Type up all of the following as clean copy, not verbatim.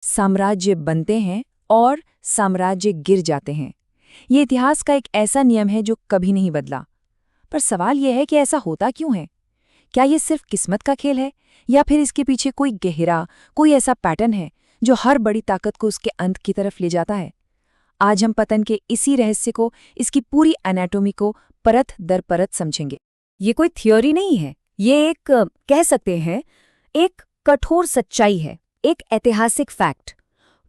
साम्राज्य बनते हैं और साम्राज्य गिर जाते हैं। ये इतिहास का एक ऐसा नियम है जो कभी नहीं बदला। पर सवाल यह है कि ऐसा होता क्यों है? क्या ये सिर्फ किस्मत का खेल है या फिर इसके पीछे कोई गहरा, कोई ऐसा पैटर्न है जो हर बड़ी ताकत को उसके अंत की तरफ ले जाता है? आज हम पतन के इसी रहस्य को, इसकी पूरी एनाटॉमी को परत दर परत समझेंगे। ये कोई थ्योरी नहीं है, ये एक कह सकते हैं एक कठोर सच्चाई है, एक ऐतिहासिक फैक्ट।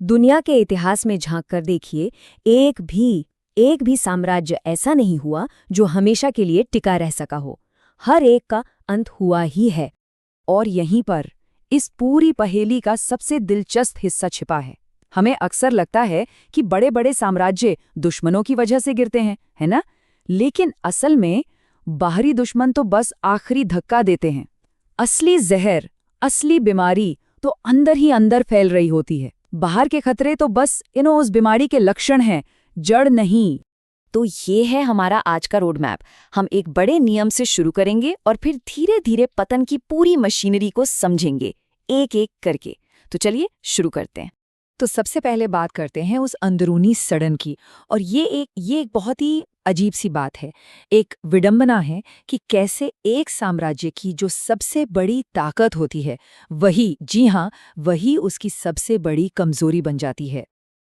दुनिया के इतिहास में झांक कर देखिए, एक भी साम्राज्य ऐसा नहीं हुआ जो हमेशा के लिए टिका रह सका हो। हर एक का अंत हुआ ही है। और यहीं पर इस पूरी पहेली का सबसे दिलचस्प हिस्सा छिपा है। हमें अक्सर लगता है कि बड़े बड़े साम्राज्य दुश्मनों की वजह से गिरते हैं, है ना? लेकिन असल में बाहरी दुश्मन तो बस आखिरी धक्का देते हैं। असली जहर, असली बीमारी तो अंदर ही अंदर फैल रही होती है। बाहर के खतरे तो बस उस बीमारी के लक्षण हैं, जड़ नहीं। तो ये है हमारा आज का रोड मैप। हम एक बड़े नियम से शुरू करेंगे और फिर धीरे धीरे पतन की पूरी मशीनरी को समझेंगे, एक एक करके। तो चलिए शुरू करते हैं। तो सबसे पहले बात करते हैं उस अंदरूनी सड़न की। और ये एक बहुत ही अजीब सी बात है, एक विडंबना है कि कैसे एक साम्राज्य की जो सबसे बड़ी ताकत होती है, वही, जी हाँ, वही उसकी सबसे बड़ी कमजोरी बन जाती है।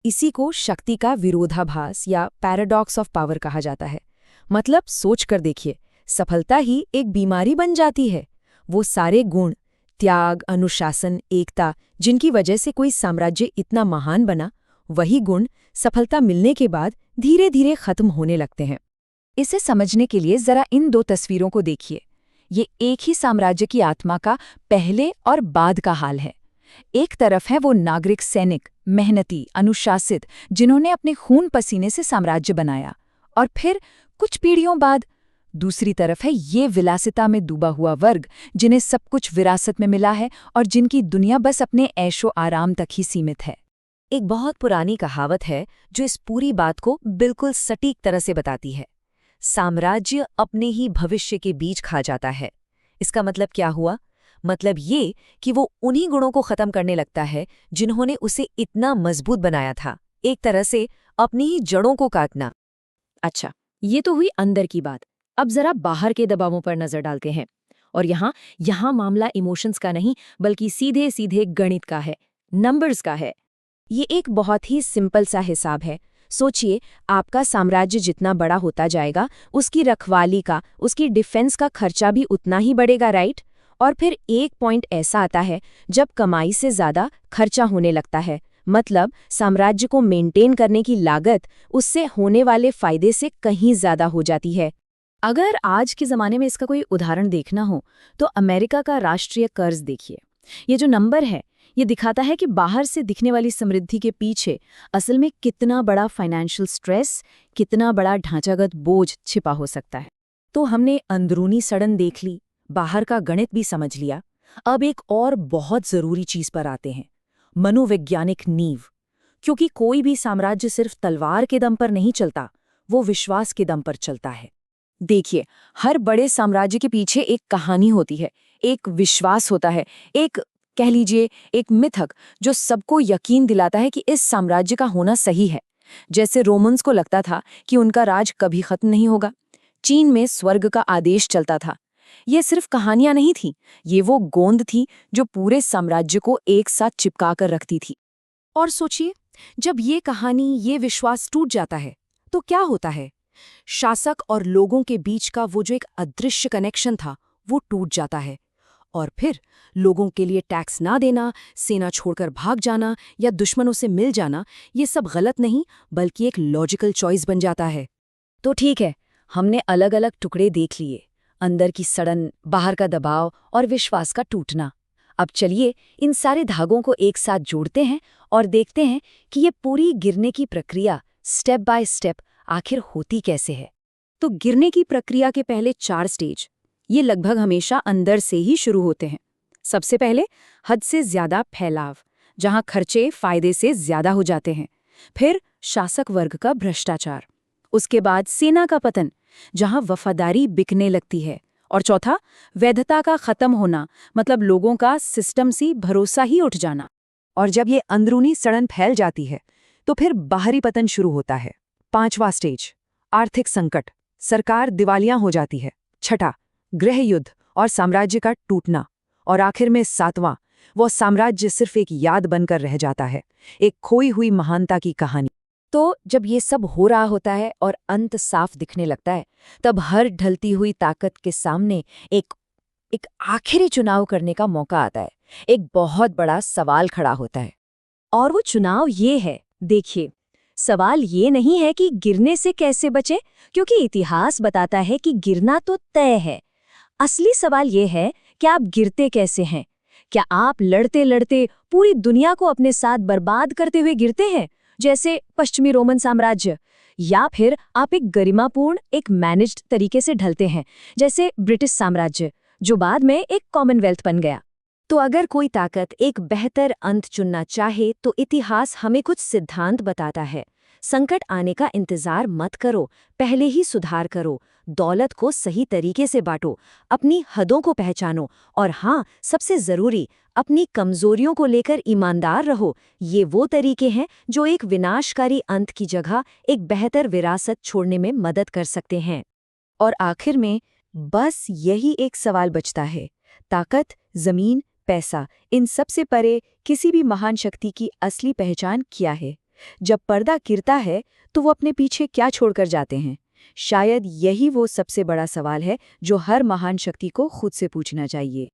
इसी को शक्ति का विरोधाभास या पैराडॉक्स ऑफ पावर कहा जाता है। मतलब सोच कर देखिए, सफलता ही एक बीमारी बन जाती है। वो सारे गुण, त्याग, अनुशासन, एकता, जिनकी वजह से कोई साम्राज्य इतना महान बना, वही गुण सफलता मिलने के बाद धीरे धीरे खत्म होने लगते हैं। इसे समझने के लिए जरा इन दो तस्वीरों को देखिए। ये एक ही साम्राज्य की आत्मा का पहले और बाद का हाल है। एक तरफ है वो नागरिक सैनिक, मेहनती, अनुशासित, जिन्होंने अपने खून पसीने से साम्राज्य बनाया, और फिर कुछ पीढ़ियों बाद दूसरी तरफ है ये विलासिता में डूबा हुआ वर्ग, जिन्हें सब कुछ विरासत में मिला है और जिनकी दुनिया बस अपने ऐशो आराम तक ही सीमित है। एक बहुत पुरानी कहावत है जो इस पूरी बात को बिल्कुल सटीक तरह से बताती है। साम्राज्य अपने ही भविष्य के बीज खा जाता है। इसका मतलब क्या हुआ? मतलब ये कि वो उन्हीं गुणों को खत्म करने लगता है जिन्होंने उसे इतना मजबूत बनाया था। एक तरह से अपनी ही जड़ों को काटना। अच्छा, ये तो हुई अंदर की बात। अब जरा बाहर के दबावों पर नजर डालते हैं। और यहाँ मामला इमोशंस का नहीं, बल्कि सीधे सीधे गणित का है, नंबर्स का है। ये एक बहुत ही सिंपल सा हिसाब है। सोचिए, आपका साम्राज्य जितना बड़ा होता जाएगा, उसकी रखवाली का, उसकी डिफेंस का खर्चा भी उतना ही बढ़ेगा, राइट? और फिर एक पॉइंट ऐसा आता है जब कमाई से ज्यादा खर्चा होने लगता है। मतलब साम्राज्य को मेंटेन करने की लागत उससे होने वाले फायदे से कहीं ज्यादा हो जाती है। अगर आज के ज़माने में इसका कोई उदाहरण देखना हो तो अमेरिका का राष्ट्रीय कर्ज देखिए। ये जो नंबर है, ये दिखाता है कि बाहर से दिखने वाली समृद्धि के पीछे असल में कितना बड़ा फाइनेंशियल स्ट्रेस, कितना बड़ा ढांचागत बोझ छिपा हो सकता है। तो हमने अंदरूनी सड़न देख ली, बाहर का गणित भी समझ लिया। अब एक और बहुत जरूरी चीज पर आते हैं, मनोवैज्ञानिक नींव। क्योंकि कोई भी साम्राज्य सिर्फ तलवार के दम पर नहीं चलता, वो विश्वास के दम पर चलता है। देखिए, हर बड़े साम्राज्य के पीछे एक कहानी होती है, एक विश्वास होता है, एक, कह लीजिए, एक मिथक जो सबको यकीन दिलाता है कि इस साम्राज्य का होना सही है। जैसे रोमन्स को लगता था कि उनका राज कभी खत्म नहीं होगा। चीन में स्वर्ग का आदेश चलता था। ये सिर्फ कहानियां नहीं थीं, ये वो गोंद थी जो पूरे साम्राज्य को एक साथ चिपका कर रखती थी। और सोचिए, जब ये कहानी, ये विश्वास टूट जाता है तो क्या होता है? शासक और लोगों के बीच का वो जो एक अदृश्य कनेक्शन था, वो टूट जाता है। और फिर लोगों के लिए टैक्स ना देना, सेना छोड़कर भाग जाना या दुश्मनों से मिल जाना, ये सब गलत नहीं बल्कि एक लॉजिकल चॉइस बन जाता है। तो ठीक है, हमने अलग अलग टुकड़े देख लिए, अंदर की सड़न, बाहर का दबाव और विश्वास का टूटना। अब चलिए इन सारे धागों को एक साथ जोड़ते हैं और देखते हैं कि ये पूरी गिरने की प्रक्रिया स्टेप बाय स्टेप आखिर होती कैसे है। तो गिरने की प्रक्रिया के पहले 4 स्टेज, ये लगभग हमेशा अंदर से ही शुरू होते हैं। सबसे पहले हद से ज्यादा फैलाव, जहां खर्चे फायदे से ज्यादा हो जाते हैं। फिर शासक वर्ग का भ्रष्टाचार। उसके बाद सेना का पतन, जहां वफादारी बिकने लगती है। और चौथा, वैधता का खत्म होना, मतलब लोगों का सिस्टम से भरोसा ही उठ जाना। और जब ये अंदरूनी सड़न फैल जाती है तो फिर बाहरी पतन शुरू होता है। 5वां स्टेज, आर्थिक संकट, सरकार दिवालिया हो जाती है। 6, गृह युद्ध और साम्राज्य का टूटना। और आखिर में 7वां, वो साम्राज्य सिर्फ एक याद बनकर रह जाता है, एक खोई हुई महानता की कहानी। तो जब ये सब हो रहा होता है और अंत साफ दिखने लगता है, तब हर ढलती हुई ताकत के सामने एक आखिरी चुनाव करने का मौका आता है। एक बहुत बड़ा सवाल खड़ा होता है। और वो चुनाव ये है, देखिए, सवाल ये नहीं है कि गिरने से कैसे बचे, क्योंकि इतिहास बताता है कि गिरना तो तय है। असली सवाल ये है कि आप गिरते कैसे हैं। क्या आप लड़ते लड़ते पूरी दुनिया को अपने साथ बर्बाद करते हुए गिरते हैं, जैसे पश्चिमी रोमन साम्राज्य, या फिर आप एक गरिमापूर्ण, एक मैनेज्ड तरीके से ढलते हैं, जैसे ब्रिटिश साम्राज्य, जो बाद में एक कॉमनवेल्थ बन गया। तो अगर कोई ताकत एक बेहतर अंत चुनना चाहे तो इतिहास हमें कुछ सिद्धांत बताता है। संकट आने का इंतजार मत करो, पहले ही सुधार करो, दौलत को सही तरीके से बांटो, अपनी हदों को पहचानो और हाँ, सबसे जरूरी, अपनी कमजोरियों को लेकर ईमानदार रहो। ये वो तरीके हैं जो एक विनाशकारी अंत की जगह एक बेहतर विरासत छोड़ने में मदद कर सकते हैं। और आखिर में बस यही एक सवाल बचता है, ताकत, जमीन, पैसा, इन सब से परे किसी भी महान शक्ति की असली पहचान क्या है? जब पर्दा गिरता है तो वो अपने पीछे क्या छोड़कर जाते हैं? शायद यही वो सबसे बड़ा सवाल है जो हर महान शक्ति को खुद से पूछना चाहिए।